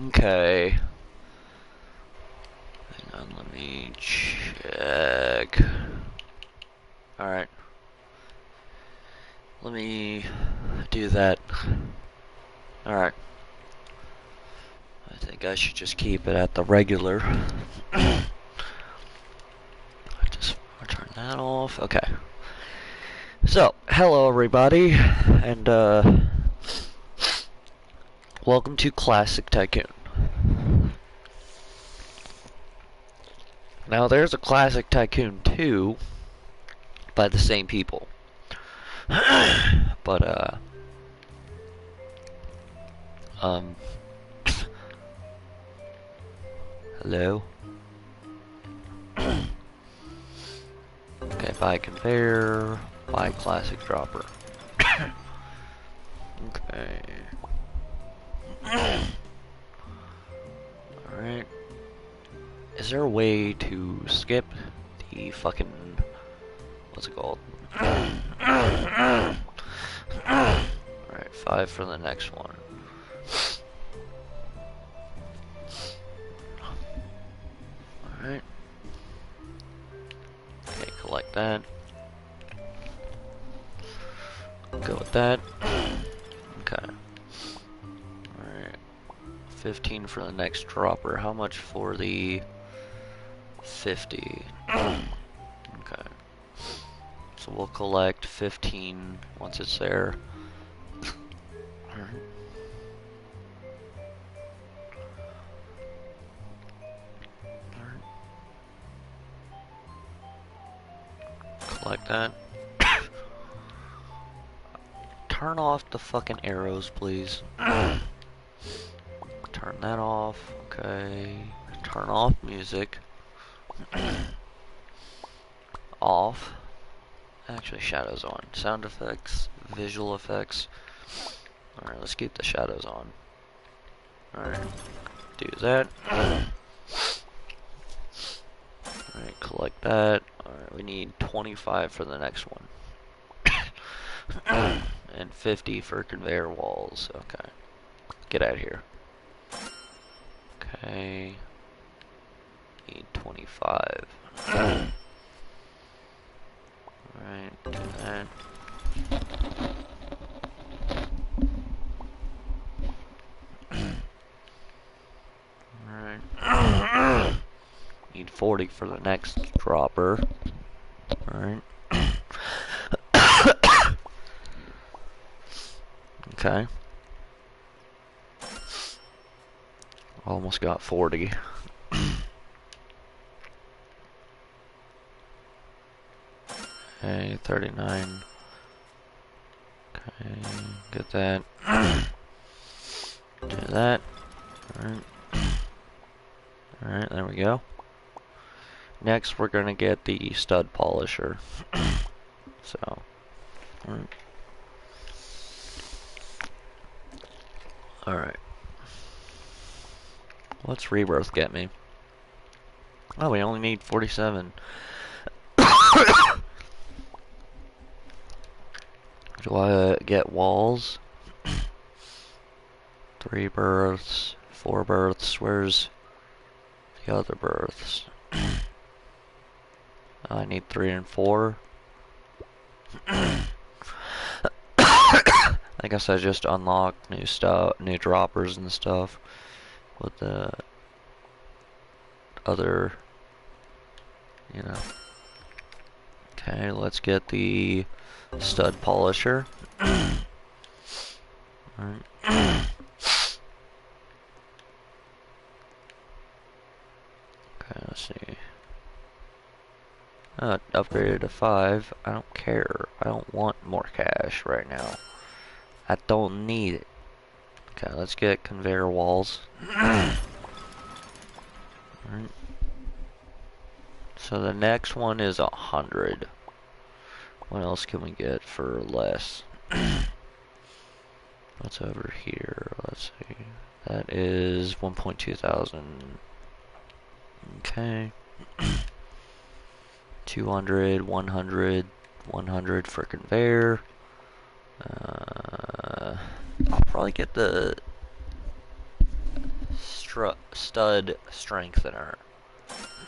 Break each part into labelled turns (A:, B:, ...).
A: Okay. Hang on, let me check. Alright. Let me do that. Alright. I think I should just keep it at the regular. Just turn that off. Okay. So, hello everybody, and welcome to Classic Tycoon. Now there's a Classic Tycoon 2 by the same people. But hello? Okay, buy conveyor, buy classic dropper. Okay. Alright. Is there a way to skip the fucking... what's it called? Alright, 5 for the next one. Alright. Okay, collect that. Go with that. Okay. Alright. 15 for the next dropper. How much for the 50? Okay. So we'll collect 15 once it's there. Collect that. Turn off the fucking arrows, please. Turn that off. Okay. Turn off music. Off. Actually, shadows on. Sound effects, visual effects. Alright, let's keep the shadows on. Alright. Do that. Alright, collect that. Alright, we need 25 for the next one. And 50 for conveyor walls. Okay. Get out of here. Okay. Need 25. Alright, do that. Alright. Need 40 for the next dropper. Alright. Okay. Almost got 40. Okay, 39. Okay, get that. Do that. Alright. Alright, there we go. Next, we're gonna get the stud polisher. So, alright. Alright. What's rebirth get me? Oh, we only need 47. Do I get walls? 3 berths, 4 berths. Where's the other berths? I need 3 and 4. I guess I just unlocked new stuff, new droppers and stuff with the other, you know. Okay, let's get the stud polisher. Alright. Okay, let's see. Upgraded to 5. I don't care. I don't want more cash right now. I don't need it. Okay, let's get conveyor walls. Alright. So the next one is 100. What else can we get for less? What's over here? Let's see. That is 1.2 thousand. Okay. 200, 100, 100 for conveyor. I'll probably get the stud strengthener.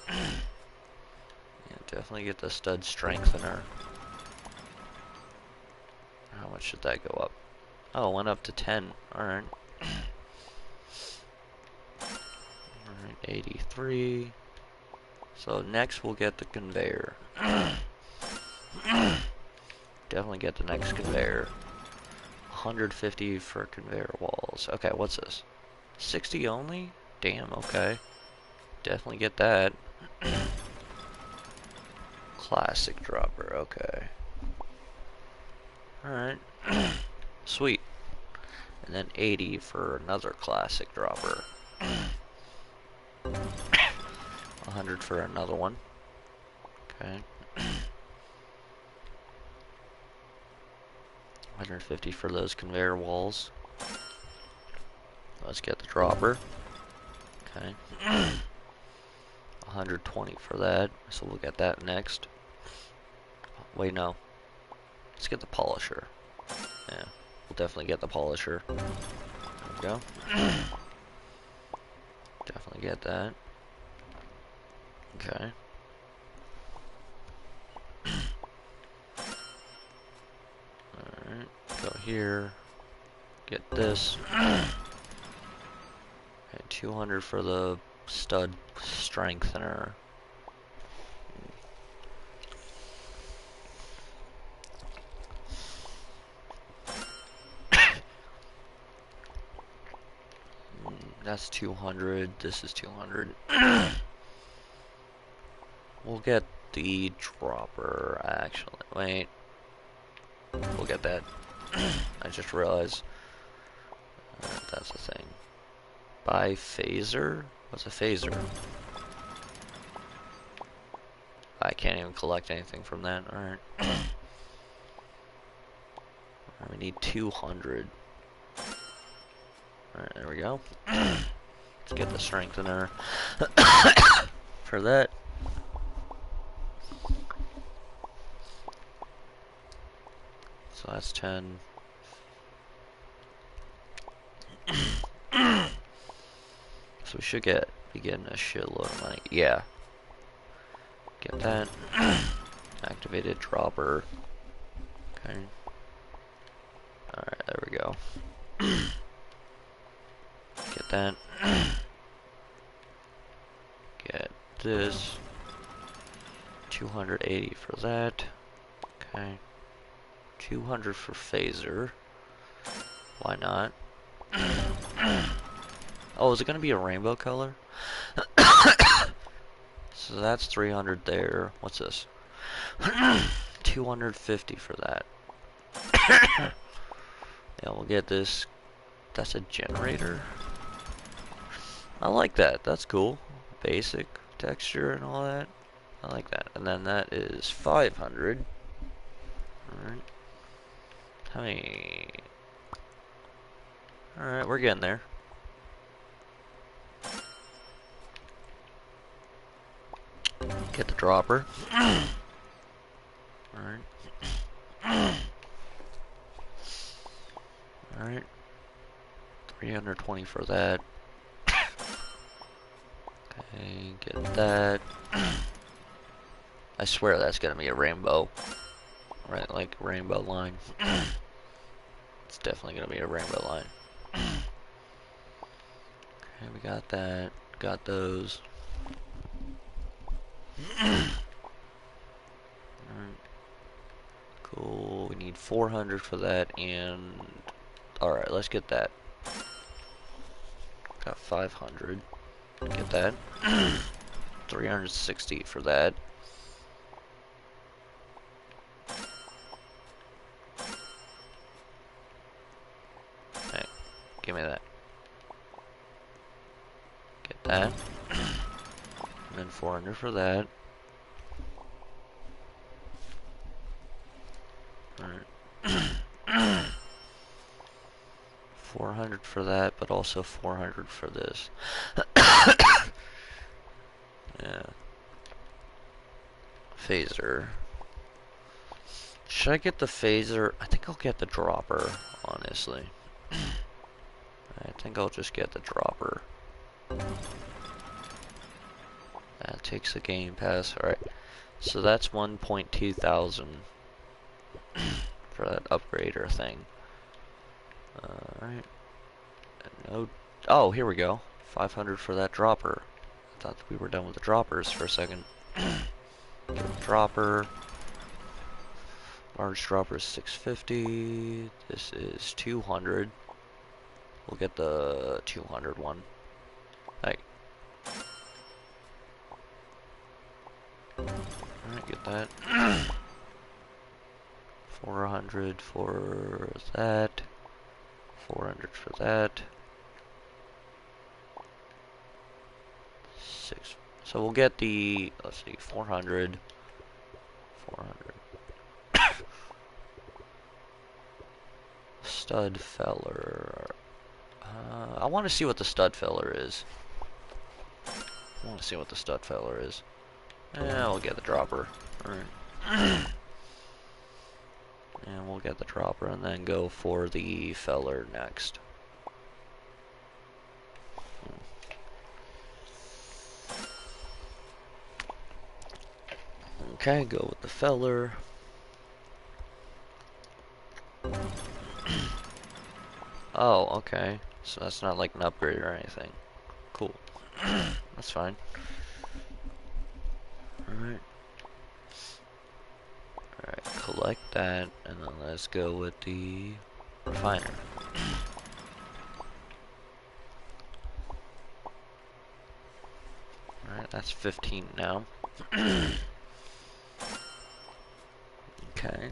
A: Yeah, definitely get the stud strengthener. How much should that go up? Oh, it went up to 10. Alright. Alright, 83. So next we'll get the conveyor. Definitely get the next conveyor. 150 for conveyor walls. Okay, what's this? 60 only? Damn, okay. Definitely get that. Classic dropper, okay. Alright. Sweet. And then 80 for another classic dropper. 100 for another one. Okay. 150 for those conveyor walls. Let's get the dropper. Okay. 120 for that, so we'll get that next. Wait, no. Let's get the polisher. Yeah, we'll definitely get the polisher. There we go. Definitely get that. Okay. Alright, go here. Get this. Okay, 200 for the stud strengthener. That's 200. This is 200. We'll get the dropper, actually. Wait. We'll get that. I just realized that's the thing. Buy phaser? What's a phaser? I can't even collect anything from that. Alright. We need 200. Alright, there we go. Let's get the strengthener for that. So that's 10. So we should be getting a shitload of money. Yeah. Get that. Activated dropper. Okay. Alright, there we go. Get that. Get this. 280 for that. Okay. 200 for phaser. Why not? Oh, is it gonna be a rainbow color? So that's 300 there. What's this? 250 for that. Yeah, we'll get this. That's a generator. I like that. That's cool. Basic texture and all that. I like that. And then that is 500. Alright. How many? Alright, we're getting there. Get the dropper. Alright. Alright. 320 for that. Okay, get that. I swear that's gonna be a rainbow. Right, like a rainbow line. It's definitely gonna be a rainbow line. Okay, we got that. Got those. Alright. Cool. We need 400 for that, and alright, let's get that. Got 500. Get that. 360 for that. Okay, give me that. Get that. And then 400 for that. Alright. 400 for that, but also 400 for this. Yeah. Phaser. Should I get the phaser? I think I'll get the dropper, honestly. I think I'll just get the dropper. That takes a game pass. Alright. So that's 1.2 thousand for that upgrader thing. Alright. No. Oh, here we go. 500 for that dropper. I thought we were done with the droppers for a second. Dropper. Large dropper is 650. This is 200. We'll get the 200 one. Hey. Alright, get that. 400 for that. 400 for that. 6. So we'll get the, let's see, 400. 400. Stud feller. I want to see what the stud feller is. Yeah, we'll get the dropper. Alright. And we'll get the dropper and then go for the feller next. Okay, go with the feller. Oh, okay. So that's not like an upgrade or anything. Cool. That's fine. Alright. Alright, collect that, and then let's go with the refiner. Alright, that's 15 now. Okay.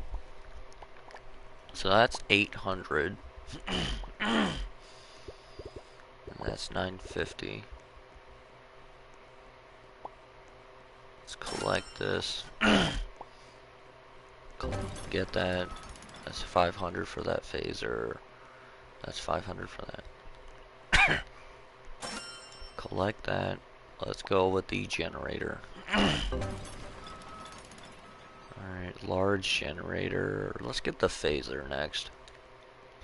A: So that's 800. And that's 950. Let's collect this. Get that. That's 500 for that phaser. That's 500 for that. Collect that. Let's go with the generator. Alright, large generator. Let's get the phaser next.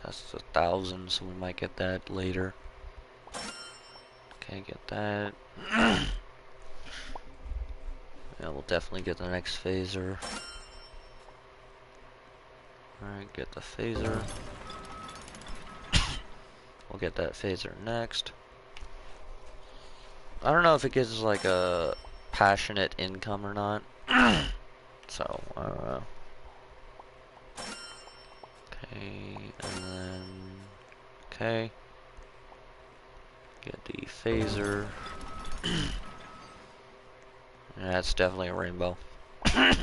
A: That's 1,000, so we might get that later. Okay, get that. Yeah, we'll definitely get the next phaser. Alright, get the phaser. We'll get that phaser next. I don't know if it gives us like a passionate income or not. So, I don't know. Okay, and then... Okay. Get the phaser. Yeah, that's definitely a rainbow. Alright,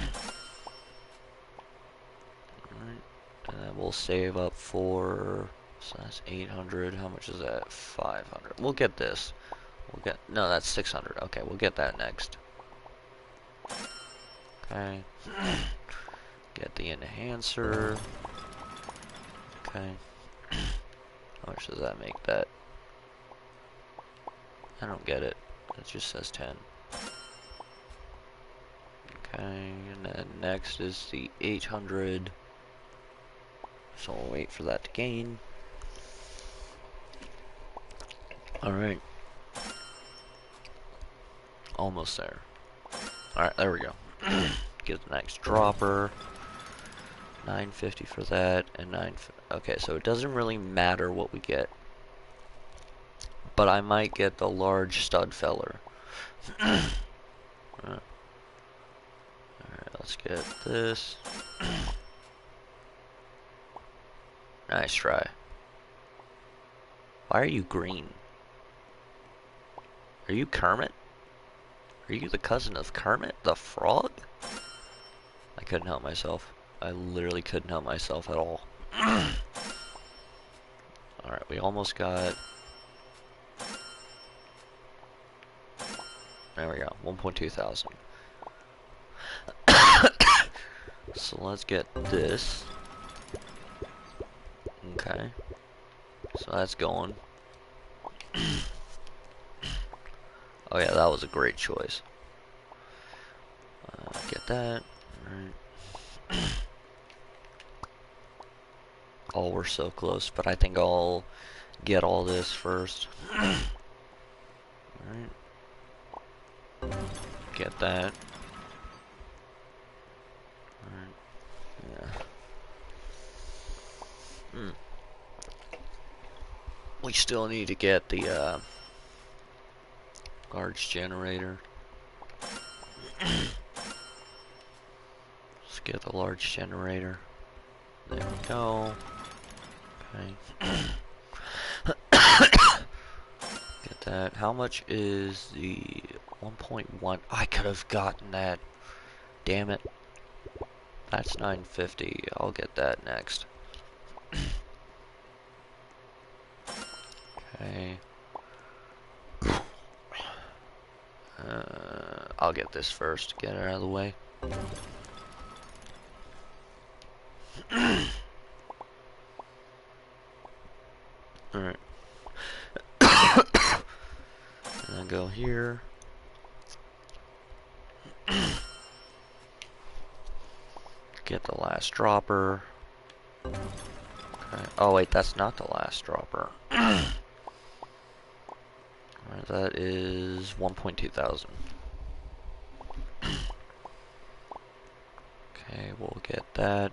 A: and then we'll save up for... So that's 800. How much is that? 500. We'll get this. We'll get... No, that's 600. Okay, we'll get that next. Okay. Get the enhancer. Okay. How much does that make that? I don't get it. It just says 10. Okay, and then next is the 800. So we'll wait for that to gain. Alright. Almost there. Alright, there we go. Get the next dropper. 950 for that, and 950. Okay, so it doesn't really matter what we get. But I might get the large stud feller. Alright, let's get this. Nice try. Why are you green? Are you Kermit? Are you the cousin of Kermit the Frog? I couldn't help myself. I literally couldn't help myself at all. Alright, we almost got... There we go, 1.2 thousand. So let's get this. Okay. So that's going. Oh yeah, that was a great choice. Get that. Alright. Oh, we're so close, but I think I'll get all this first. Alright. Get that. Alright. Yeah. We still need to get the large generator. Let's get the large generator. There we go. Okay. Get that. How much is the 1.1? I could have gotten that. Damn it. That's 950. I'll get that next. Okay. I'll get this first. Get it out of the way. Alright. And then go here. Get the last dropper. Okay. Oh wait, that's not the last dropper. Alright, that is 1.2 thousand. Okay, we'll get that.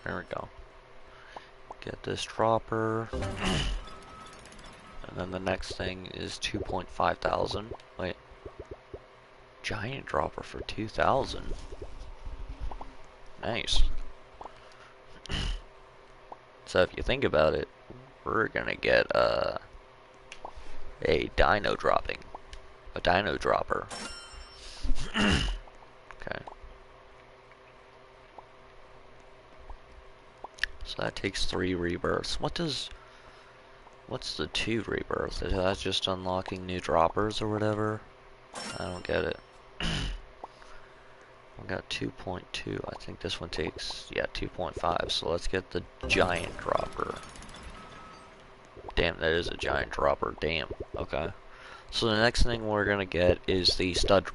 A: There we go. Get this dropper. And then the next thing is 2.5 thousand. Wait. Giant dropper for 2,000. Nice. So if you think about it, we're gonna get a dino dropping. A dino dropper. Okay. So that takes 3 rebirths. What's the 2 rebirths? Is that just unlocking new droppers or whatever? I don't get it. We got 2.2. I think this one takes, yeah, 2.5. So let's get the giant dropper. Damn, that is a giant dropper. Damn. Okay. So the next thing we're gonna get is the stud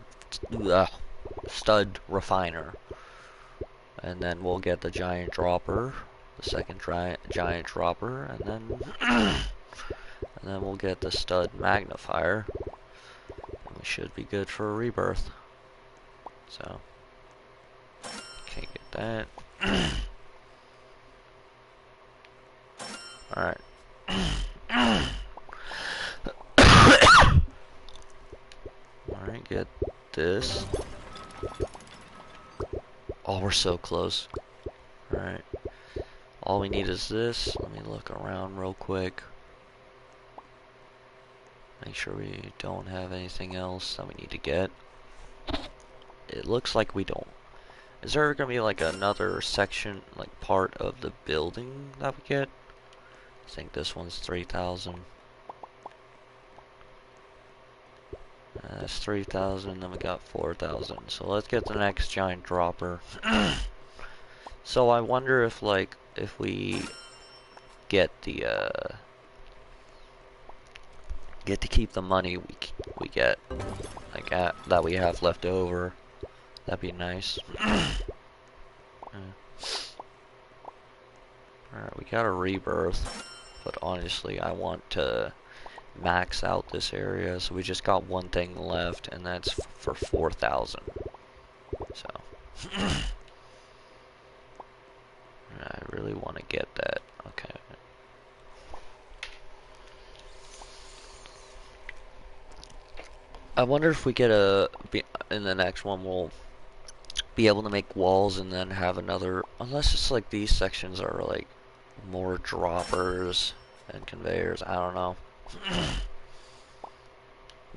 A: refiner, and then we'll get the giant dropper, the second giant dropper, and then we'll get the stud magnifier. And we should be good for a rebirth. So. Can't get that. Alright. Alright, get this. Oh, we're so close. Alright. All we need is this. Let me look around real quick. Make sure we don't have anything else that we need to get. It looks like we don't. Is there gonna be like another section, like part of the building that we get? I think this one's 3,000. That's 3,000, then we got 4,000. So let's get the next giant dropper. So I wonder if if we get the get to keep the money we get, like that we have left over. That'd be nice. Alright, we got a rebirth, but honestly I want to max out this area, so we just got one thing left, and that's for 4,000. So I really want to get that. Okay. I wonder if we get in the next one we'll be able to make walls and then have another, unless it's like these sections are like more droppers and conveyors. I don't know.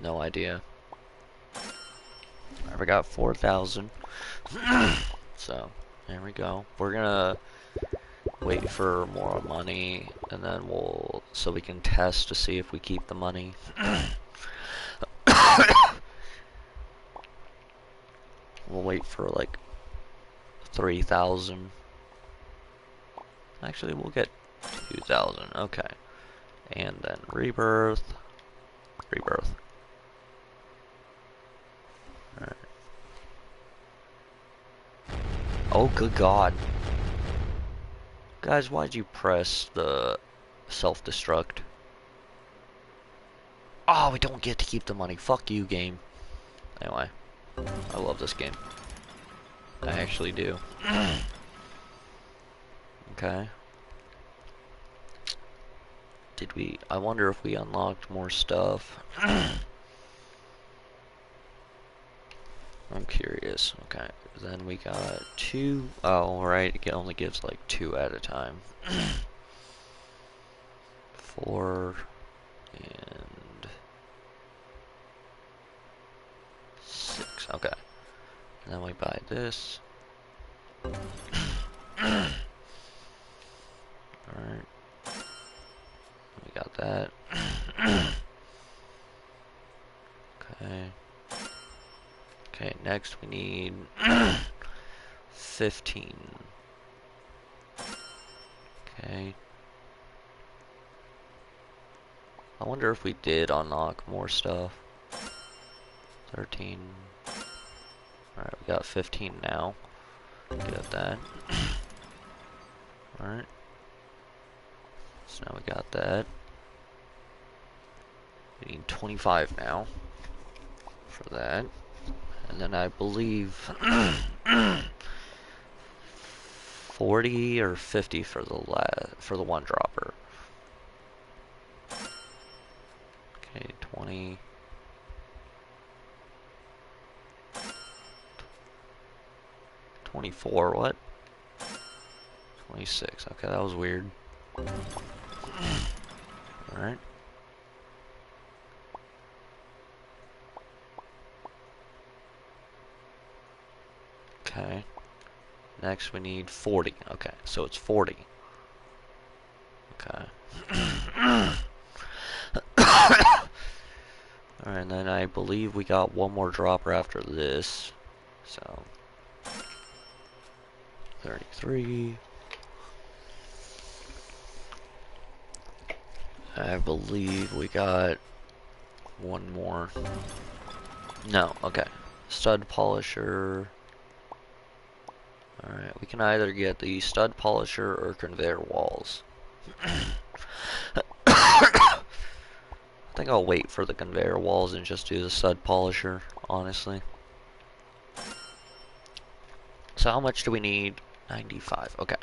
A: No idea. I got 4,000. So there we go. We're gonna wait for more money, and then so we can test to see if we keep the money. We'll wait for like 3,000. Actually, we'll get 2,000. Okay. And then rebirth. Rebirth. Alright. Oh, good God. Guys, why'd you press the self-destruct? Oh, we don't get to keep the money. Fuck you, game. Anyway, I love this game. I actually do. Okay. Did we... I wonder if we unlocked more stuff. I'm curious. Okay. Then we got 2. Oh, right. It only gives like 2 at a time. 4 and 6. Okay. And then we buy this. Alright. We got that. Okay. Okay, next we need 15. Okay. I wonder if we did unlock more stuff. 13. Alright, we got 15 now. Get that. Alright. So now we got that. We need 25 now for that. And then I believe 40 or 50 for the one dropper. Okay, 20. 24, what? 26. Okay, that was weird. Alright. Okay. Next we need 40. Okay, so it's 40. Okay. Alright, and then I believe we got one more dropper after this. So 33. I believe we got one more. No, okay. Stud polisher. Alright, we can either get the stud polisher or conveyor walls. I think I'll wait for the conveyor walls and just do the stud polisher, honestly. So how much do we need? 95, okay.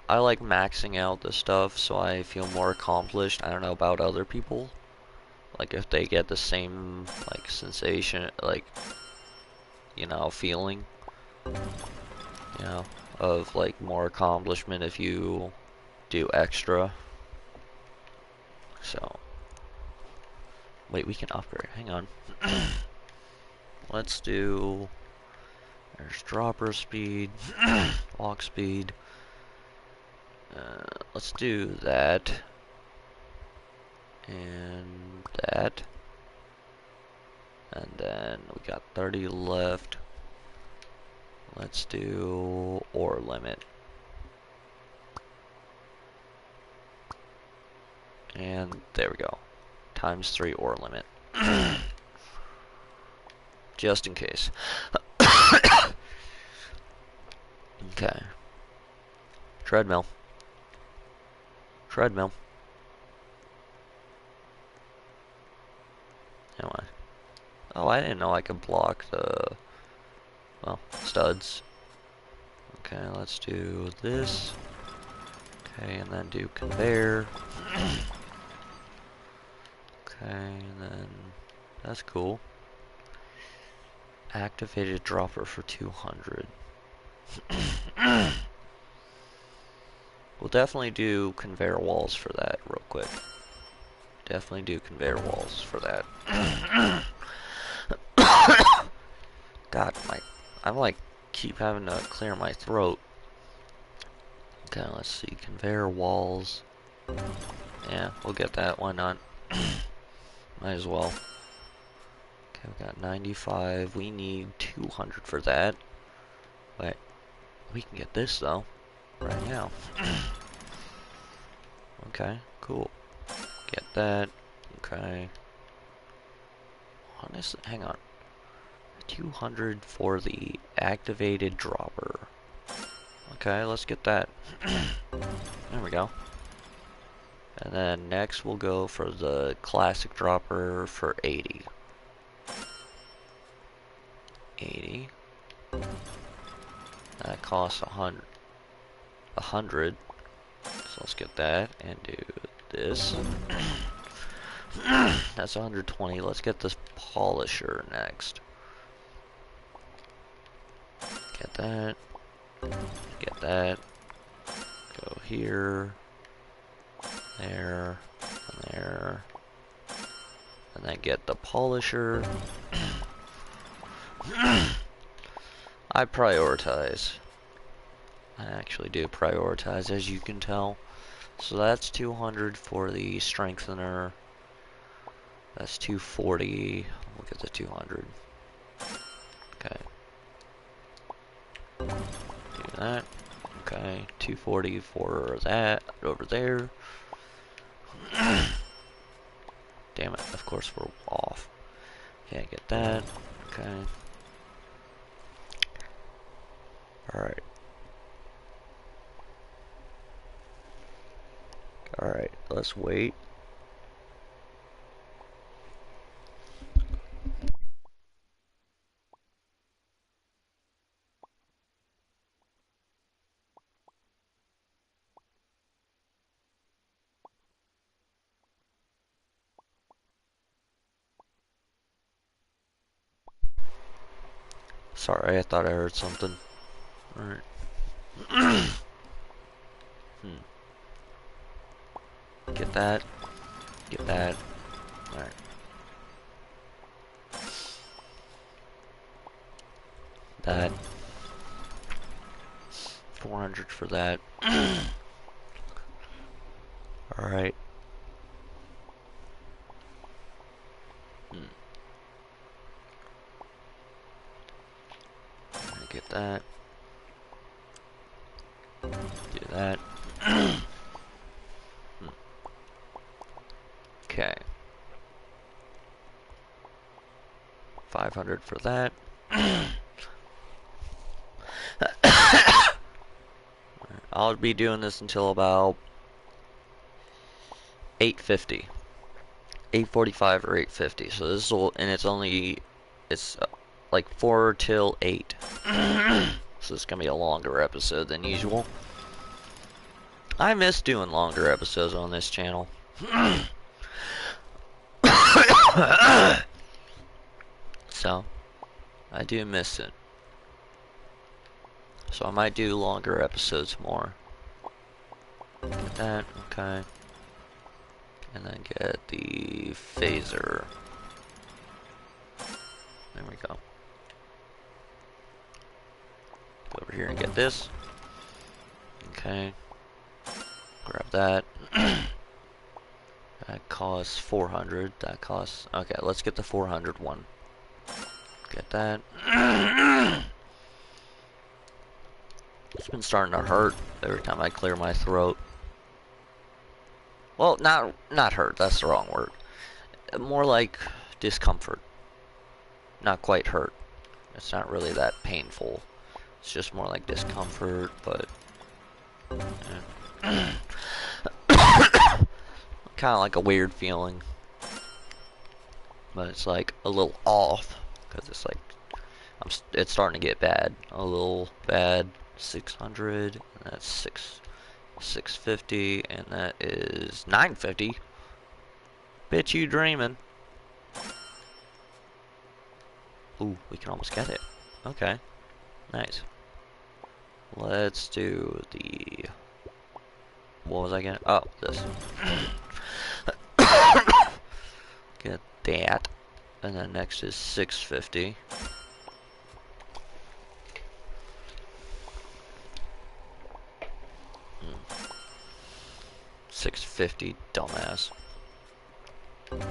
A: I like maxing out the stuff so I feel more accomplished. I don't know about other people. Like if they get the same like sensation, like, you know, feeling, you know, of like more accomplishment if you do extra. So wait, we can upgrade. Hang on. Let's do... There's dropper speed, walk speed. Let's do that. And that. And then we got 30 left. Let's do ore limit. And there we go. ×3 ore limit. Just in case. Okay. Treadmill. Treadmill. Anyway. Oh, I didn't know I could block the, well, studs. Okay, let's do this. Okay, and then do conveyor. Okay, and then that's cool. Activated dropper for 200. We'll definitely do conveyor walls for that real quick. Definitely do conveyor walls for that. God, I'm like keep having to clear my throat. Okay, let's see, conveyor walls. Yeah, we'll get that. Why not? Might as well. Okay, we got 95. We need 200 for that. Wait, we can get this though, right now. Okay, cool. Get that. Okay. Honestly, hang on. 200 for the activated dropper. Okay, let's get that. There we go. And then next we'll go for the classic dropper for 80. 80. That costs 100. 100. So let's get that and do this. That's 120. Let's get this polisher next. Get that. Get that. Go here. There. And there. And then get the polisher. I prioritize. I actually do prioritize, as you can tell. So that's 200 for the strengthener. That's 240. We'll get the 200. Okay. Do that. Okay. 240 for that over there. Damn it. Of course we're off. Can't get that. Okay. Alright. Alright. Let's wait. Sorry, I thought I heard something. Alright. Get that. Get that. Alright. That. 400 for that. Alright. Get that. Do that. Okay. 500 for that. I'll be doing this until about 8:50. 8:45 or 8:50. So this will, and it's like 4 till 8. So it's gonna be a longer episode than usual. I miss doing longer episodes on this channel. So, I do miss it. So I might do longer episodes more. Get that, okay. And then get the phaser. There we go. Go over here and get this. Okay. Grab that. That costs 400. That costs... Okay, let's get the 400 one. Get that. It's been starting to hurt every time I clear my throat. Well, not hurt. That's the wrong word. More like discomfort. Not quite hurt. It's not really that painful. It's just more like discomfort, but... Yeah. Kind of like a weird feeling. But it's like a little off. Because it's like... it's starting to get bad. A little bad. 600. And that's 650. And that is 950. Bitch, you dreaming. Ooh, we can almost get it. Okay. Nice. Let's do the... What was I getting? Oh, this. Get that. And then next is 650. $650, dumbass. And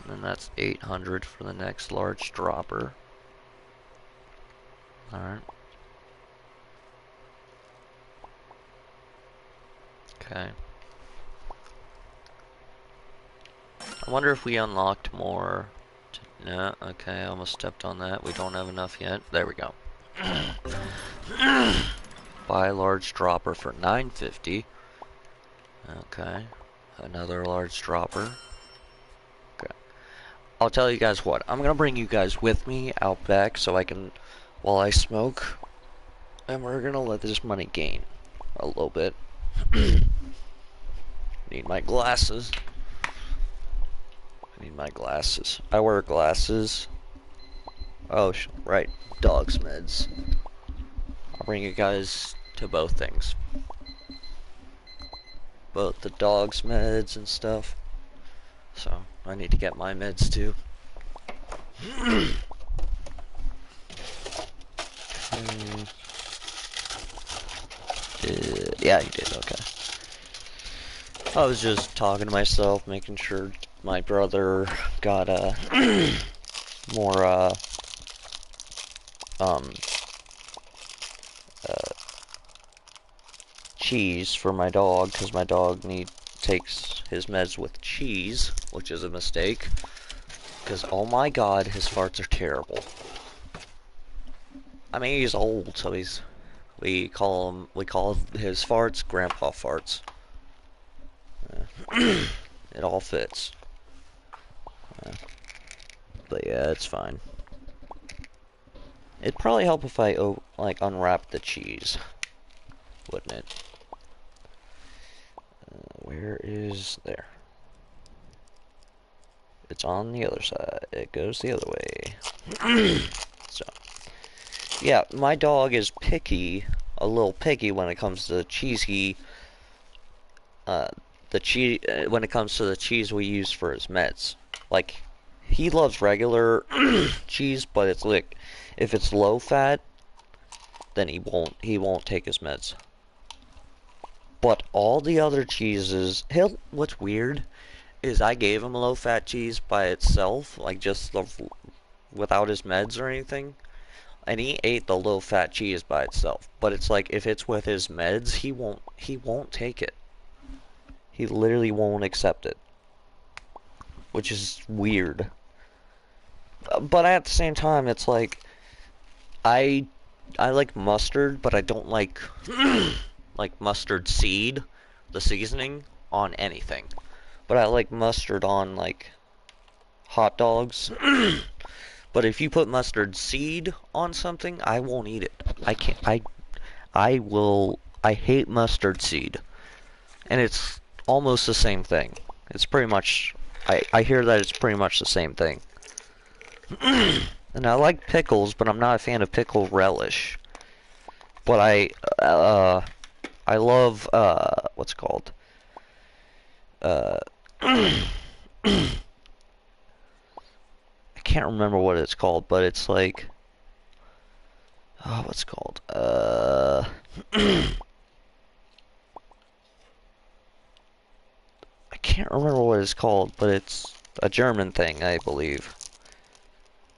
A: then that's 800 for the next large dropper. Alright. Okay. I wonder if we unlocked more. No, okay, I almost stepped on that. We don't have enough yet. There we go. Buy a large dropper for $9.50. Okay. Another large dropper. Okay. I'll tell you guys what. I'm gonna bring you guys with me out back so I can, while I smoke, and we're gonna let this money gain a little bit. Need my glasses. I need my glasses. I wear glasses. Oh, right. Dog's meds. I'll bring you guys to both things. Both the dog's meds and stuff. So, I need to get my meds too. Yeah, you did, okay. I was just talking to myself, making sure my brother got more cheese for my dog, because my dog takes his meds with cheese, which is a mistake, because oh my god, his farts are terrible. I mean, he's old, so we call his farts grandpa farts. It all fits. But yeah, it's fine. It'd probably help if I like unwrap the cheese, wouldn't it? Where is there? It's on the other side. It goes the other way. So, yeah, my dog is picky, a little picky when it comes to the cheese when it comes to the cheese we use for his meds. Like, he loves regular cheese, but it's like, if it's low fat, then he won't take his meds. But all the other cheeses, what's weird is I gave him a low fat cheese by itself, like just without his meds or anything, and he ate the low fat cheese by itself. But it's like if it's with his meds, he won't take it. He literally won't accept it, which is weird. But at the same time, it's like I like mustard, but I don't like like mustard seed, the seasoning, on anything. But I like mustard on like hot dogs. But if you put mustard seed on something, I won't eat it. I can't. I hate mustard seed, and it's almost the same thing. It's pretty much. I hear that it's pretty much the same thing. And I like pickles, but I'm not a fan of pickle relish. But I love what's it called? I can't remember what it's called, but it's like, oh, what's it called? I can't remember what it's called, but it's a German thing, I believe.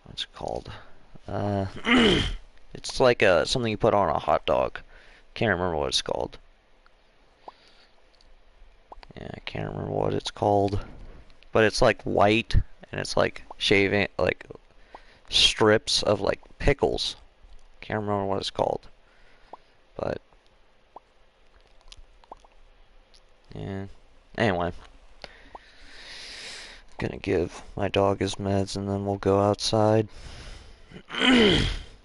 A: What's it called? It's like something you put on a hot dog. Can't remember what it's called. Yeah, I can't remember what it's called. But it's like white, and it's like shaving, like strips of like pickles. Can't remember what it's called. But yeah. Anyway. Gonna give my dog his meds and then we'll go outside.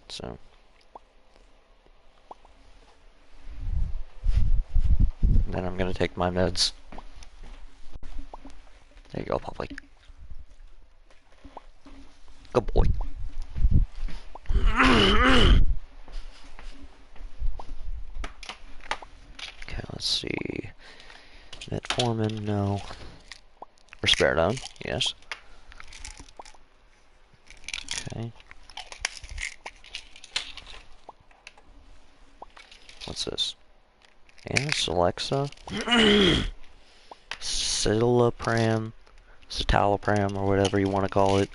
A: So. Then I'm gonna take my meds. There you go, Poppy. Good boy. Okay, let's see. Metformin, no. Risperidone, yes. Okay. What's this? Alexa. Citalopram, or whatever you want to call it.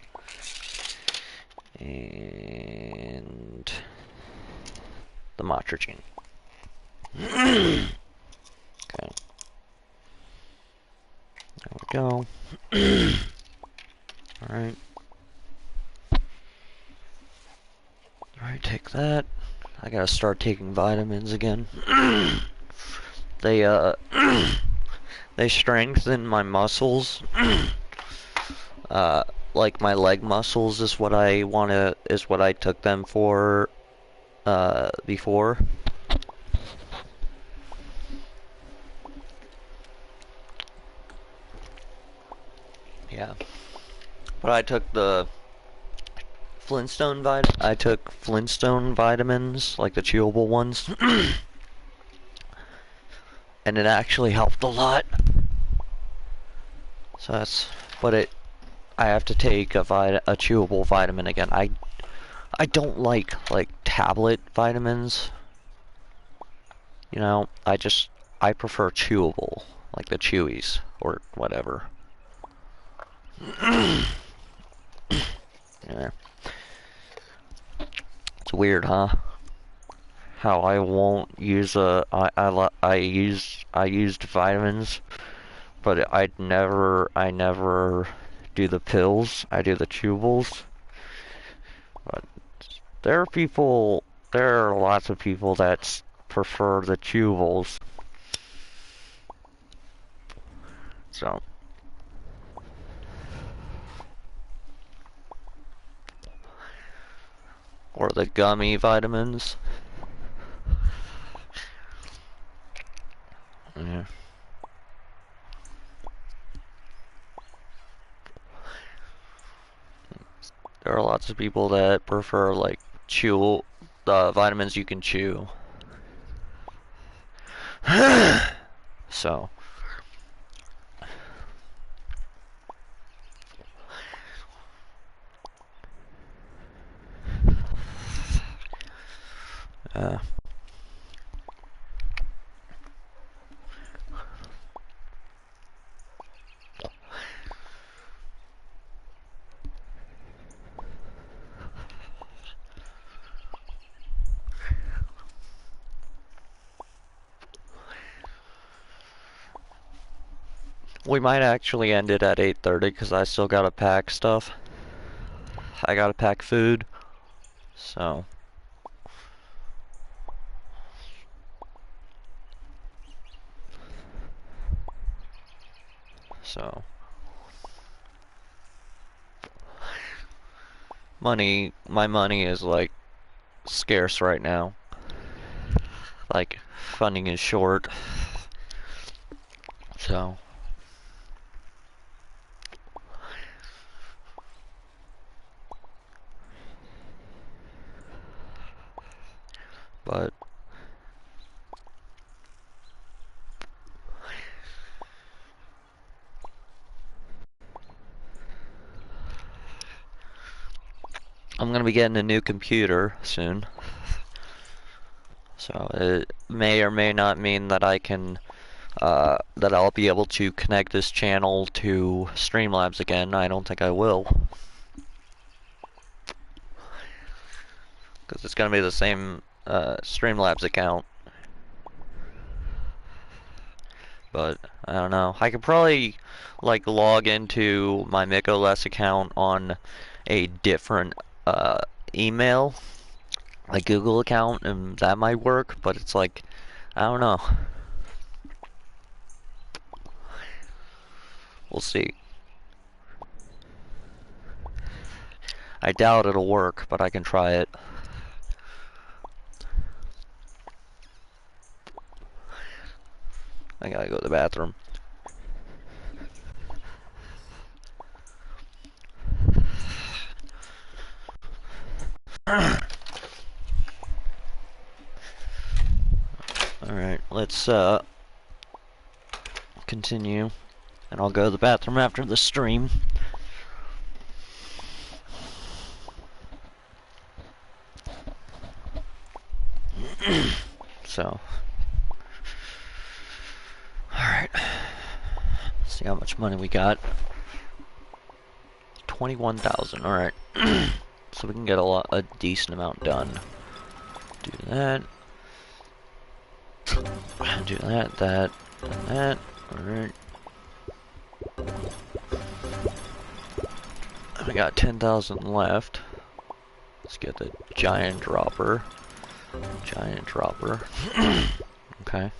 A: And the Motrigine. Okay. There we go. Alright. Alright, take that. I gotta start taking vitamins again. They they strengthen my muscles. Like my leg muscles is what I took them for before. Yeah. But I took Flintstone vitamins, like the chewable ones. And it actually helped a lot. So I have to take a chewable vitamin again. I don't like tablet vitamins. You know, I prefer chewable, like the chewies or whatever. Yeah. It's weird, huh? How I won't use I used vitamins, but I never do the pills. I do the chewables. But there are lots of people that prefer the chewables. So. Or the gummy vitamins. Yeah. There are lots of people that prefer like the vitamins you can chew. So. We might actually end it at 8:30 because I still gotta pack stuff. I gotta pack food. So. My money is like scarce right now. Like, funding is short. So. But. I'm gonna be getting a new computer soon. So it may or may not mean that I can, that I'll be able to connect this channel to Streamlabs again. I don't think I will. Because it's gonna be the same, Streamlabs account. But, I don't know. I could probably, like, log into my Mik-O-Less account on a different, email. Like Google account, and that might work, but it's like, I don't know. We'll see. I doubt it'll work, but I can try it. I gotta go to the bathroom. Alright, let's continue. And I'll go to the bathroom after the stream. So. Alright. Let's see how much money we got. 21,000, alright. So we can get a decent amount done. Do that. Do that, and that. Alright. We got 10,000 left. Let's get the giant dropper. Giant dropper. Okay.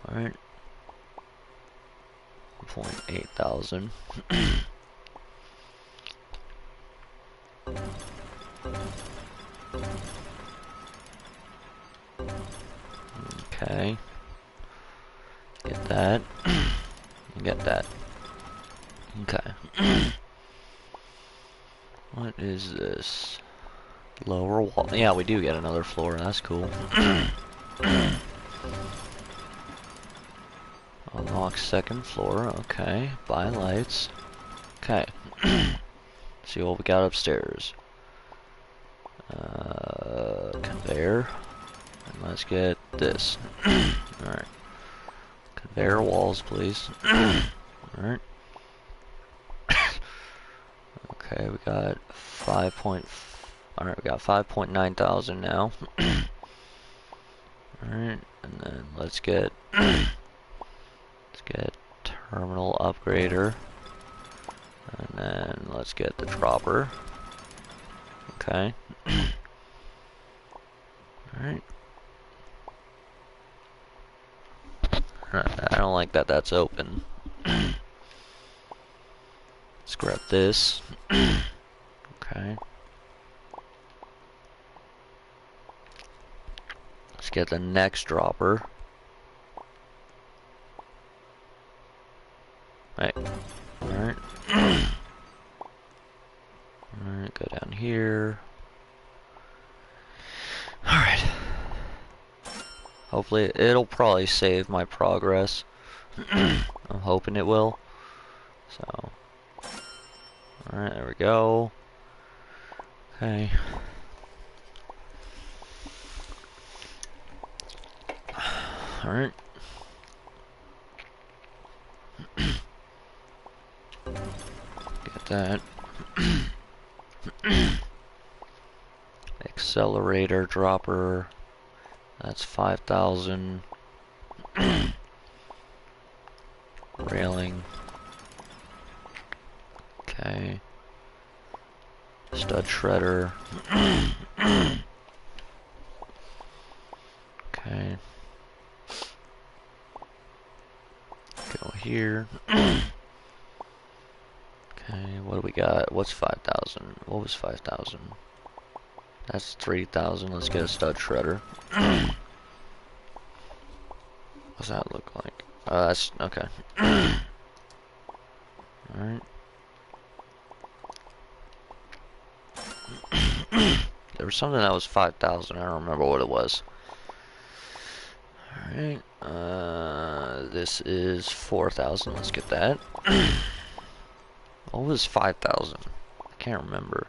A: Alright. 1.8 thousand. Okay. Get that. Get that. Okay. What is this? Lower wall. Yeah, we do get another floor. That's cool. Unlock second floor. Okay. Buy lights. Okay. See what we got upstairs. Conveyor. And let's get this. Alright. Conveyor walls, please. Alright. Okay, we got 5 point. Alright, we got 5.9 thousand now. Alright, and then let's get terminal upgrader. And then let's get the dropper. Okay. Alright. I don't like that that's open. Let's grab this. Okay. Let's get the next dropper. Right. Alright. Alright, go down here. Alright. Hopefully, it'll probably save my progress. I'm hoping it will. So. Alright, there we go. Okay. Alright. Get that. Accelerator dropper. That's 5,000. Railing. Okay. Stud shredder. Okay. Go here. Okay, what do we got? What's 5,000? What was 5,000? That's 3,000. Let's get a stud shredder. What's that look like? That's okay. Alright. There was something that was 5,000. I don't remember what it was. Alright. This is 4,000. Let's get that. What was 5,000? I can't remember.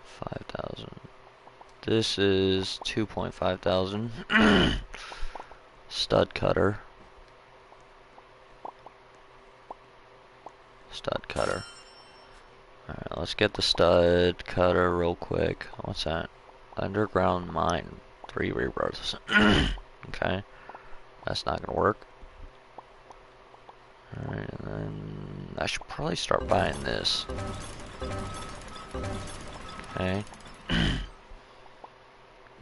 A: 5,000. This is 2.5 thousand. Stud cutter. Stud cutter. Alright, let's get the stud cutter real quick. What's that? Underground mine. 3 rebirths. Okay. That's not gonna work. Alright, and then I should probably start buying this. Okay. And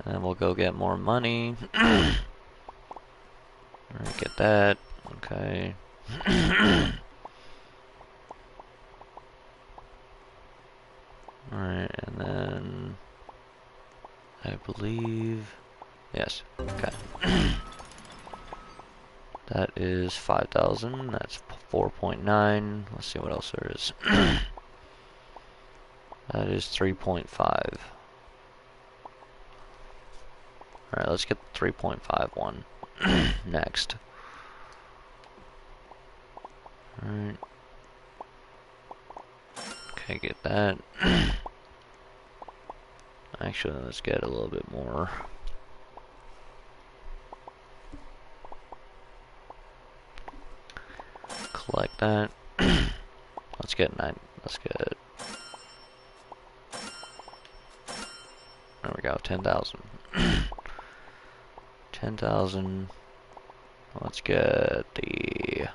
A: then we'll go get more money. Alright, get that. Okay. Alright, and then I believe, yes, okay. That is 5,000, that's 4.9, let's see what else there is. That is 3.5. Alright, let's get the 3.5 one next. Alright. Okay, get that. Actually, let's get a little bit more. Collect that. Let's get 9. Let's get. There we go, 10,000. 10,000. Let's get the.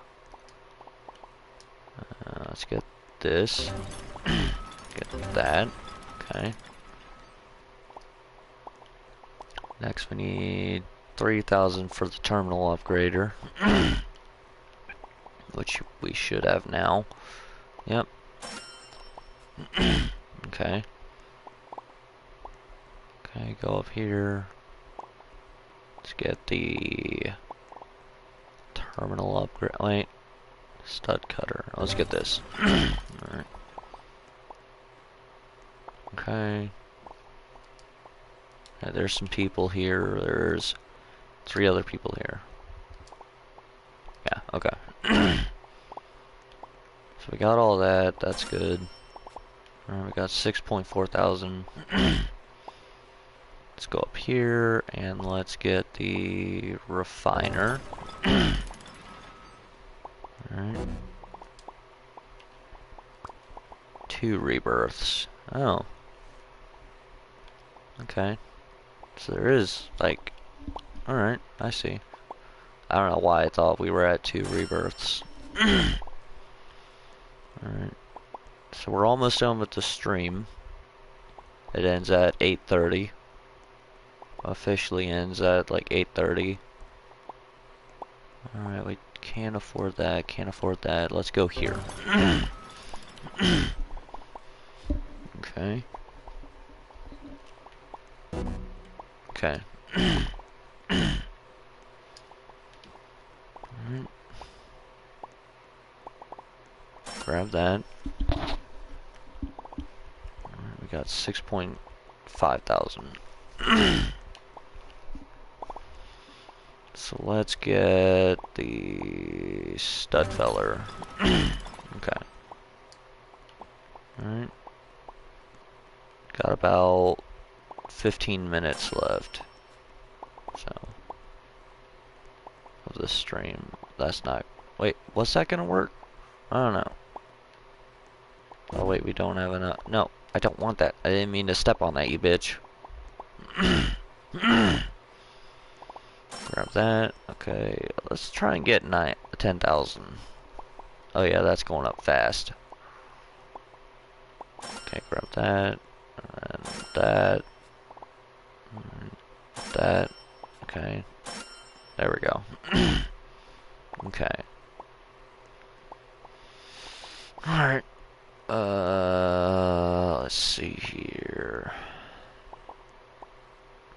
A: Let's get this. Get that. Okay. Next we need 3,000 for the terminal upgrader, which we should have now. Yep. Okay. Okay, go up here. Let's get the terminal upgrade. Wait. Stud cutter. Let's get this. Alright. Okay. Yeah, there's some people here. There's 3 other people here. Yeah, okay. So we got all that. That's good. Alright, we got 6.4 thousand. Let's go up here and let's get the refiner. Alright. 2 rebirths. Oh. Okay. So there is, like, alright, I see. I don't know why I thought we were at 2 rebirths. Alright. So we're almost done with the stream. It ends at 8:30. Officially ends at like 8:30. Alright, we can't afford that, can't afford that. Let's go here. Okay. Okay. Alright. Grab that. Alright, we got 6.5 thousand. So let's get the stud feller. Okay. Alright. Got about 15 minutes left. So of the stream. That's not, wait, what's that gonna work? I don't know. Oh wait, we don't have enough. No, I don't want that. I didn't mean to step on that, you bitch. Grab that. Okay, let's try and get 10,000. Oh yeah, that's going up fast. Okay, grab that. And that. And that. Okay. There we go. Okay. Alright. Let's see here.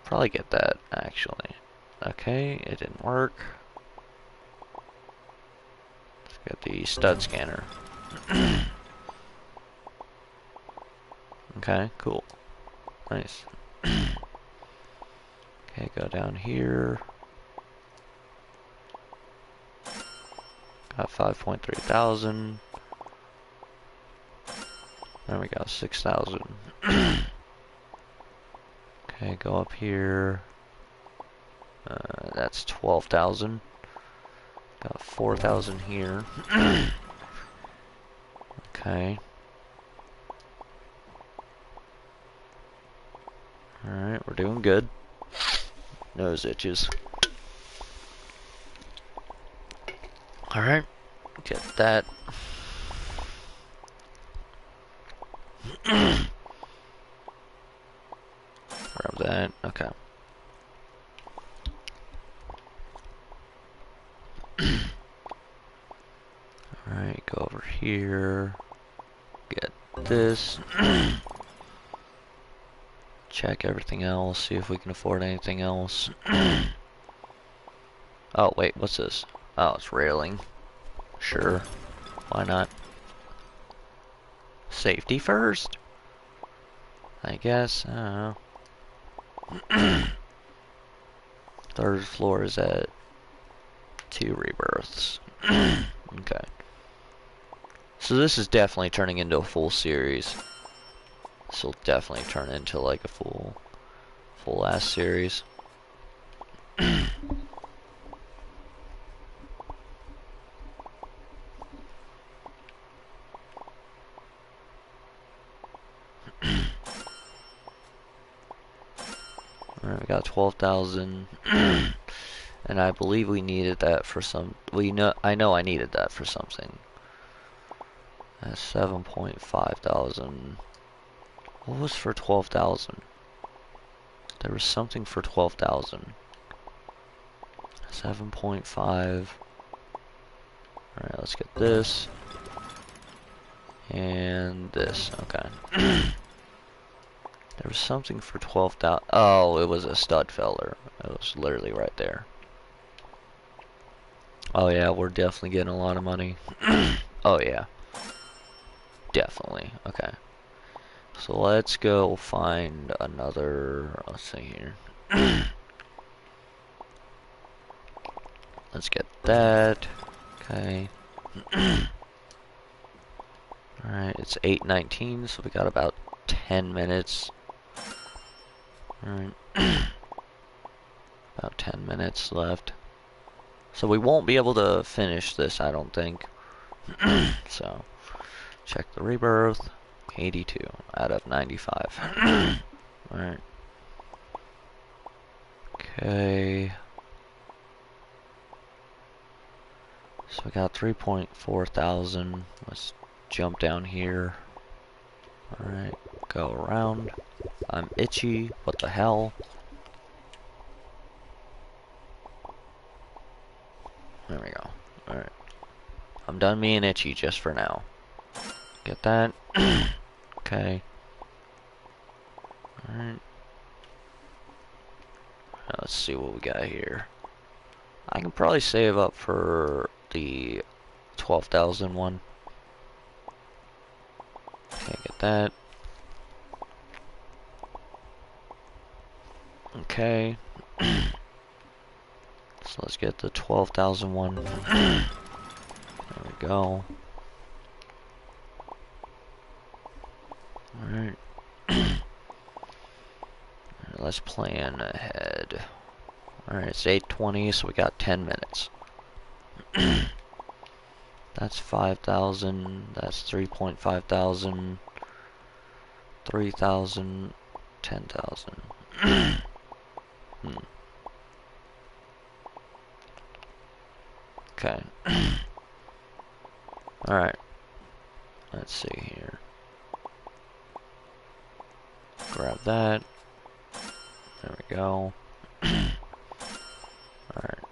A: Probably get that, actually. Okay, it didn't work. Let's get the stud scanner. Okay, cool. Nice. Okay, go down here. Got 5.3 thousand. There we go, 6,000. Okay, go up here. That's 12,000. Got 4,000 here. Okay. Alright, we're doing good. Nose itches. Alright, get that. Grab that. Okay. Alright, go over here. Get this. Check everything else. See if we can afford anything else. Oh, wait, what's this? Oh, it's railing. Sure. Why not? Safety first? I guess. I don't know. Third floor is at 2 rebirths. Okay. So this is definitely turning into a full series. This will definitely turn into like a full ass series. Alright, we got 12,000. And I believe we needed that for some, I know I needed that for something. That's 7.5 thousand. What was for 12,000? There was something for 12,000. 7.5. Alright, let's get this. And this. Okay. There was something for 12,000. Oh, it was a stud feller. It was literally right there. Oh yeah, we're definitely getting a lot of money. Oh yeah. Definitely. Okay. So let's go find another, let's see here. Let's get that. Okay. Alright, it's 8:19, so we got about 10 minutes. Alright. About 10 minutes left. So we won't be able to finish this, I don't think. So, check the rebirth. 82 out of 95. Alright. Okay. So we got 3.4 thousand. Let's jump down here. Alright, go around. I'm itchy. What the hell? There we go. Alright. I'm done being itchy just for now. Get that. Okay. Alright. Let's see what we got here. I can probably save up for the 12,000 one. Okay, get that. Okay. So let's get the 12,000 one. There we go. Alright. Let's plan ahead. Alright, it's 8:20, so we got 10 minutes. That's 5,000. That's 3.5 thousand. 3,000. 10,000. Okay. Alright. Let's see here. Grab that. There we go. Alright.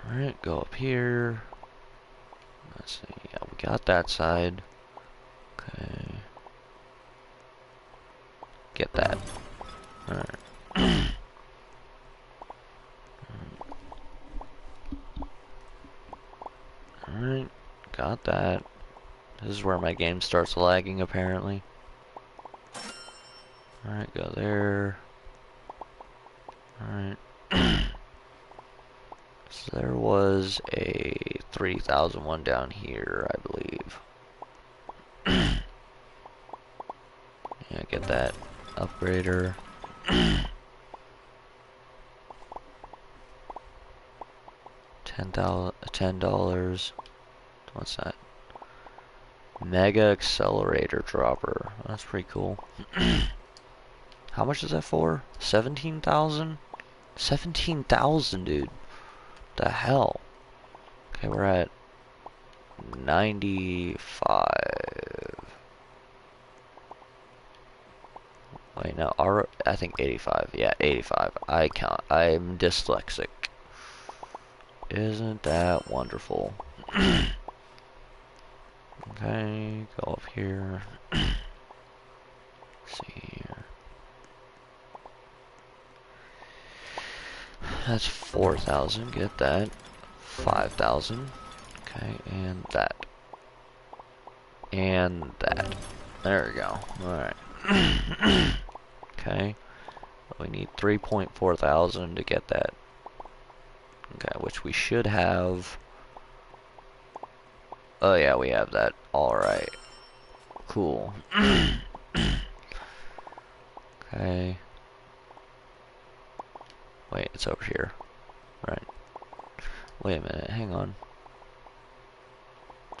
A: Alright, go up here. Let's see. Yeah, we got that side. Okay. Get that. Alright. Alright. Got that. This is where my game starts lagging, apparently. Alright, go there. Alright. So there was a 3,001 down here, I believe. Yeah, get that upgrader. $10. What's that? Mega accelerator dropper. That's pretty cool. How much is that for? 17,000? 17,000, dude. The hell? Okay, we're at 95. Wait, no, I think 85. Yeah, 85. I'm dyslexic. Isn't that wonderful? Okay, go up here. See here. That's 4,000. Get that. 5,000. Okay, and that. And that. There we go. Alright. Okay. We need 3.4 thousand to get that. Okay, which we should have. Oh yeah, we have that. Alright. Cool. Okay. Wait, it's over here. Right. Wait a minute, hang on.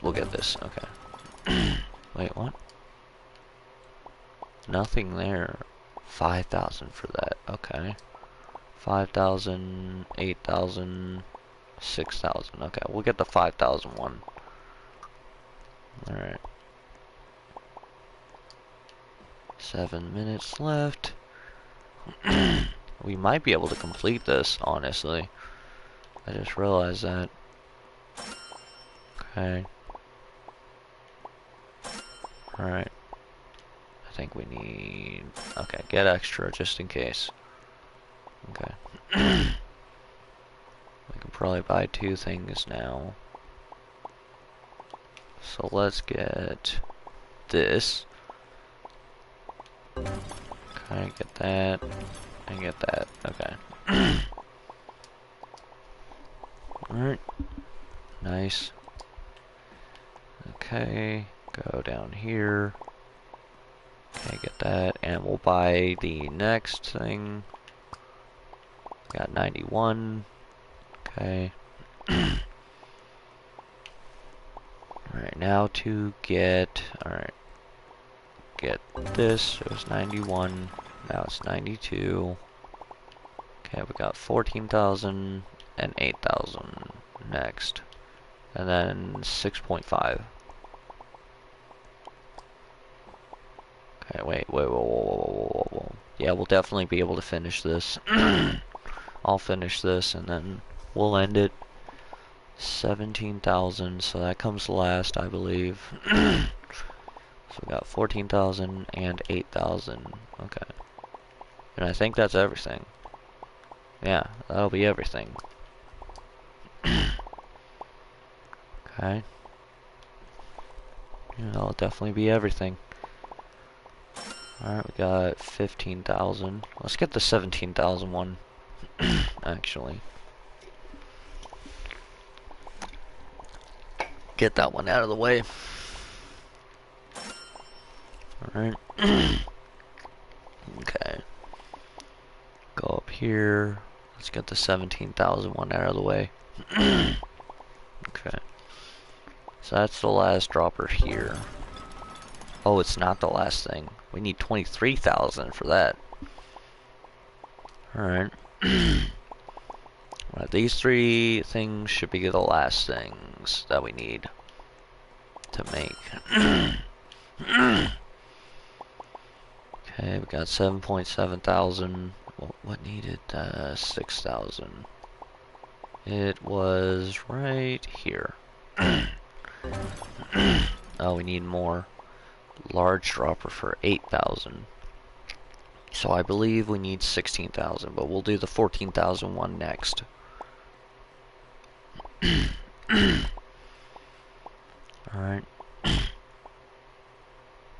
A: We'll get this, okay. Wait, what? Nothing there. 5,000 for that, okay. 5,000, 8,000, 6,000. Okay, we'll get the 5,000 one. Alright. 7 minutes left. We might be able to complete this, honestly. I just realized that. Okay. Alright. I think we need... Okay, get extra just in case. Okay. We can probably buy 2 things now. So let's get this. Okay, get that. And get that. Okay. Alright. Nice. Okay. Go down here. Okay, get that. And we'll buy the next thing. Got 91. Okay. Alright, now to get... Alright. Get this. It was 91. Now it's 92. Okay, we got 14,000 and 8,000 next. And then 6.5. Okay, wait, whoa. Yeah, we'll definitely be able to finish this. I'll finish this and then we'll end it. 17,000, so that comes last, I believe. So we got 14,000 and 8,000. Okay. And I think that's everything. Yeah, that'll be everything. Okay. Yeah, that'll definitely be everything. Alright, we got 15,000. Let's get the 17,000 one. Actually. Get that one out of the way. Alright. Okay. Go up here. Let's get the 17,000 one out of the way. Okay. So that's the last dropper here. Oh, it's not the last thing. We need 23,000 for that. Alright. Well, these 3 things should be the last things that we need to make. Okay, we got 7.7 thousand. What needed 6,000? It was right here. Oh, we need more. Large dropper for 8,000. So I believe we need 16,000, but we'll do the 14,000 one next. Alright.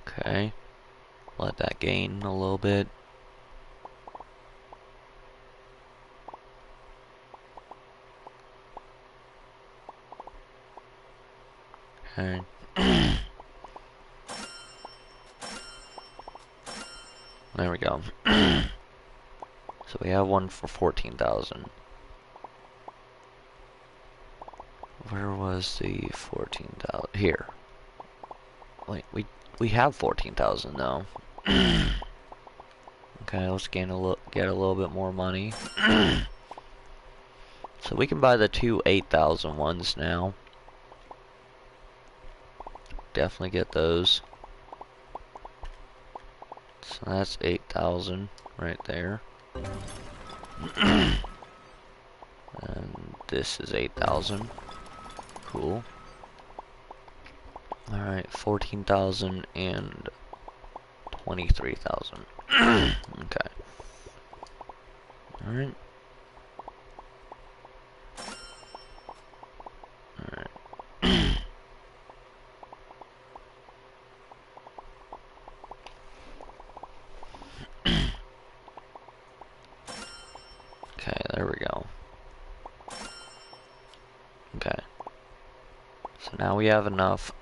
A: Okay. Let that gain a little bit. Okay. There we go. So we have one for 14,000. Where was the 14,000? Here. Wait, we have 14,000 though. Okay, let's get a little bit more money. So we can buy the 2 8,000 ones now. Definitely get those. So that's 8,000 right there. And this is 8,000. Cool. Alright, 14,000 and 23,000. Okay. Alright. Alright. Okay, there we go. Okay. So now we have enough.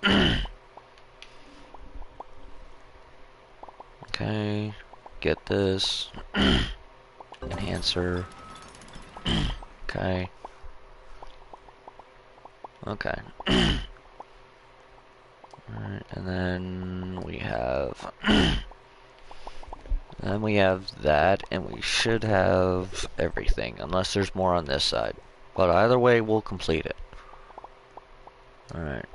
A: Okay. Get this. Enhancer. Okay. Okay. Alright, and then we have... Then we have that, and we should have everything, unless there's more on this side. But either way, we'll complete it. Alright.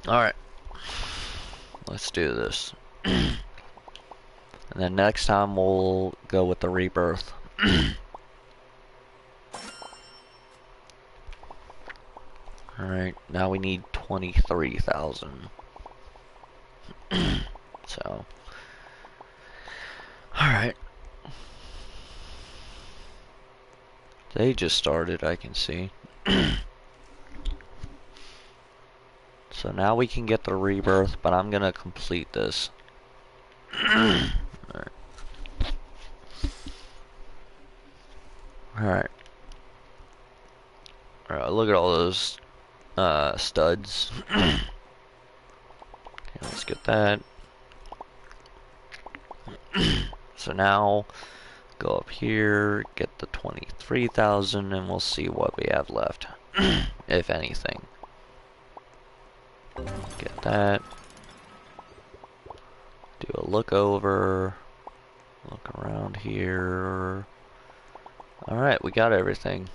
A: Alright. Let's do this. And then next time we'll go with the rebirth. Alright, now we need 23,000. So. Alright. They just started, I can see. So now we can get the rebirth, but I'm gonna complete this. Alright. Alright. Alright, look at all those studs. Okay, let's get that. So now go up here, get the 23,000, and we'll see what we have left, if anything. Get that. Do a look over. Look around here. Alright, we got everything.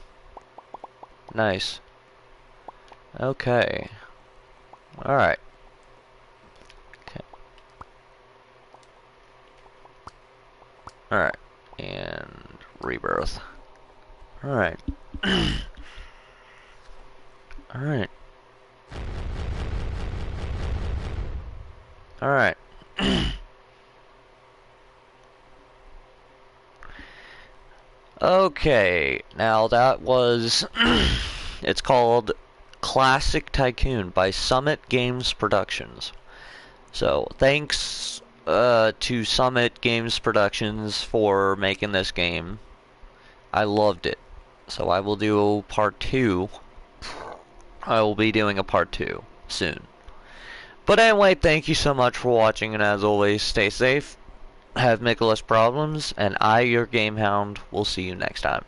A: Nice. Okay. Alright. Okay. Alright. And rebirth. Alright. Alright. Alright. Okay, now that was, it's called Classic Tycoon by Summit Games Productions. So, thanks to Summit Games Productions for making this game. I loved it. So I will do part 2. I will be doing a part 2 soon. But anyway, thank you so much for watching, and as always, stay safe, have Mik-O-LESS problems, and I, your Game Hound, will see you next time.